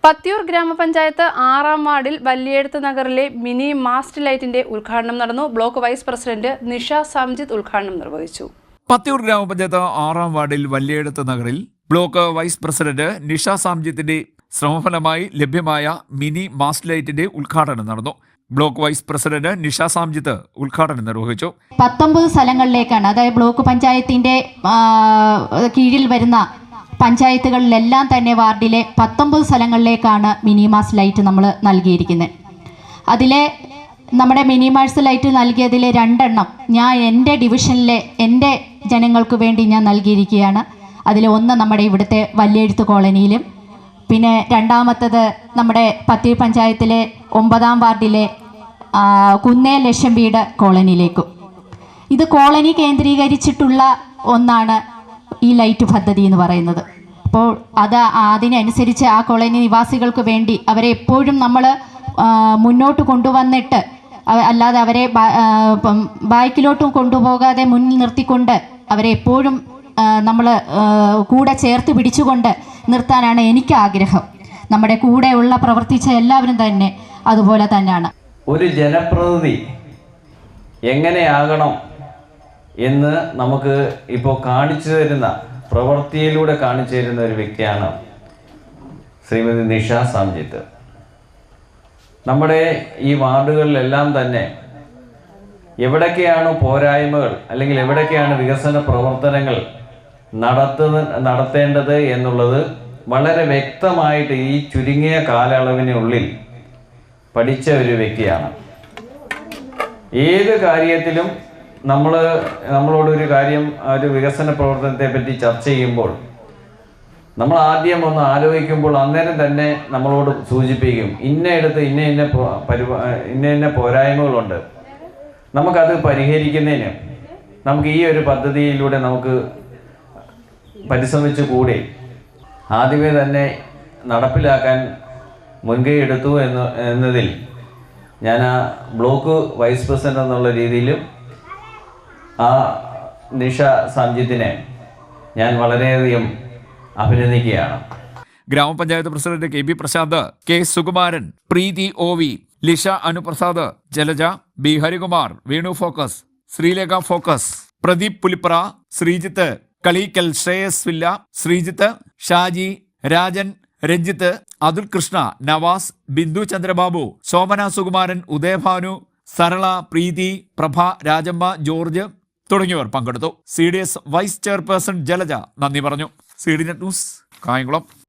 പത്തിയൂർ ഗ്രാമപഞ്ചായത്ത് 6-ാം വാർഡിൽ വല്ലിയെഴുത്ത് നഗറിലെ മിനി മാസ്റ്റ് ലൈറ്റിന്റെ ഉദ്ഘാടനം നടന്നു. Block vice president Nisha Samjith ഉദ്ഘാടനം നിർവഹിച്ചു. പത്തിയൂർ ഗ്രാമപഞ്ചായത്ത് 6-ാം വാർഡിൽ വല്ലിയെഴുത്ത് നഗറിൽ ബ്ലോക്ക് വൈസ് പ്രസിഡന്റ് നിഷ സംജിത്തിന്റെ ശ്രമഫലമായി ലഭ്യമായ മിനി മാസ്റ്റ് ലൈറ്റിന്റെ ഉദ്ഘാടനം നടന്നു. Block vice president Nisha Samjith ഉദ്ഘാടനം നിർവഹിച്ചു. 19 സ്ഥലങ്ങളിലേക്കാണ്, അതായത് ബ്ലോക്ക് പഞ്ചായത്തിന്റെ കീഴിൽ വരുന്ന പഞ്ചായത്തുകളിലെല്ലാം തന്നെ വാർഡിലെ 19 സ്ഥലങ്ങളിലേക്കാണ് മിനിമാസ് ലൈറ്റ് നമ്മൾ നൽകിയിരിക്കുന്നത്. അതിലെ നമ്മുടെ മിനിമാസ് ലൈറ്റ് നൽകിയതിൽ 2 എണ്ണം ഞാൻ എൻ്റെ ഡിവിഷനിലെ എൻ്റെ ജനങ്ങൾക്ക് വേണ്ടി ഞാൻ നൽകിയിരിക്കുകയാണ്. അതിൽ ഒന്ന് നമ്മുടെ ഇവിടുത്തെ വല്ലിയെഴുത്ത് കോളനിയിലും, പിന്നെ രണ്ടാമത്തത് നമ്മുടെ പത്തിയൂർ പഞ്ചായത്തിലെ 9-ാം വാർഡിലെ കുന്നേൽ ലക്ഷം വീട് കോളനിയിലേക്കും. ഇത് കോളനി കേന്ദ്രീകരിച്ചിട്ടുള്ള ഒന്നാണ് ഈ ലൈറ്റ് പദ്ധതി എന്ന് പറയുന്നത്. അപ്പോൾ അതിനനുസരിച്ച് ആ കോളനി നിവാസികൾക്ക് വേണ്ടി അവരെ എപ്പോഴും നമ്മൾ മുന്നോട്ട് കൊണ്ടുവന്നിട്ട്, അല്ലാതെ അവരെ ബാക്കിലോട്ടും കൊണ്ടുപോകാതെ മുന്നിൽ നിർത്തിക്കൊണ്ട് അവരെ എപ്പോഴും നമ്മൾ കൂടെ ചേർത്ത് പിടിച്ചുകൊണ്ട് നിർത്താനാണ് എനിക്ക് ആഗ്രഹം. നമ്മുടെ കൂടെയുള്ള പ്രവർത്തിച്ച എല്ലാവരും തന്നെ അതുപോലെ തന്നെയാണ്. ഒരു ജനപ്രതിനിധി എങ്ങനെയാകണം എന്ന് നമുക്ക് ഇപ്പോൾ കാണിച്ചു തരുന്ന, പ്രവൃത്തിയിലൂടെ കാണിച്ചു തരുന്ന ഒരു വ്യക്തിയാണ് ശ്രീമതി നിഷ സംജിത്ത്. നമ്മുടെ ഈ വാർഡുകളിലെല്ലാം തന്നെ എവിടൊക്കെയാണ് പോരായ്മകൾ അല്ലെങ്കിൽ എവിടൊക്കെയാണ് വികസന പ്രവർത്തനങ്ങൾ നടത്തേണ്ടത് എന്നുള്ളത് വളരെ വ്യക്തമായിട്ട് ഈ ചുരുങ്ങിയ കാലയളവിനുള്ളിൽ പഠിച്ച ഒരു വ്യക്തിയാണ്. ഏത് കാര്യത്തിലും നമ്മളോടൊരു കാര്യം, ഒരു വികസന പ്രവർത്തനത്തെ പറ്റി ചർച്ച ചെയ്യുമ്പോൾ നമ്മൾ ആദ്യം ഒന്ന് ആലോചിക്കുമ്പോൾ അന്നേരം തന്നെ നമ്മളോട് സൂചിപ്പിക്കും, ഇന്നയിടത്ത് ഇന്ന പോരായ്മകളുണ്ട്, നമുക്കത് പരിഹരിക്കുന്നതിന് നമുക്ക് ഈ ഒരു പദ്ധതിയിലൂടെ നമുക്ക് പരിശ്രമിച്ചു കൂടി ആദ്യമേ തന്നെ നടപ്പിലാക്കാൻ മുൻകൈ എടുത്തു എന്നതിൽ ഞാൻ ആ ബ്ലോക്ക് വൈസ് പ്രസിഡന്റ് എന്നുള്ള രീതിയിലും ആ നിഷ സംജിത്തിനെ ഞാൻ വളരെയധികം അഭിനന്ദിക്കുകയാണ്. Grama panchayat president K B Prashanth, K Sukumaran, Preethi O V, Lisha Anuprasad, Jalaja, B Harikumar, Venu focus, Sreelekha focus, Pradeep Pulipra, Sreejith Kaleekkal, Sreyas villa, Sreejith, Shaji, Rajan, Ranjith, Athul Krishna, Navas, Bindu Chandrababu, Shobhana Sukumaran, Udayabhanu, Sarala, Preethi, Prabha, Rajamma, George തുടങ്ങിയവർ പങ്കെടുത്തു. CDS വൈസ് ചെയർപേഴ്സൺ ജലജ നന്ദി പറഞ്ഞു. CDNet news, Kayamkulam.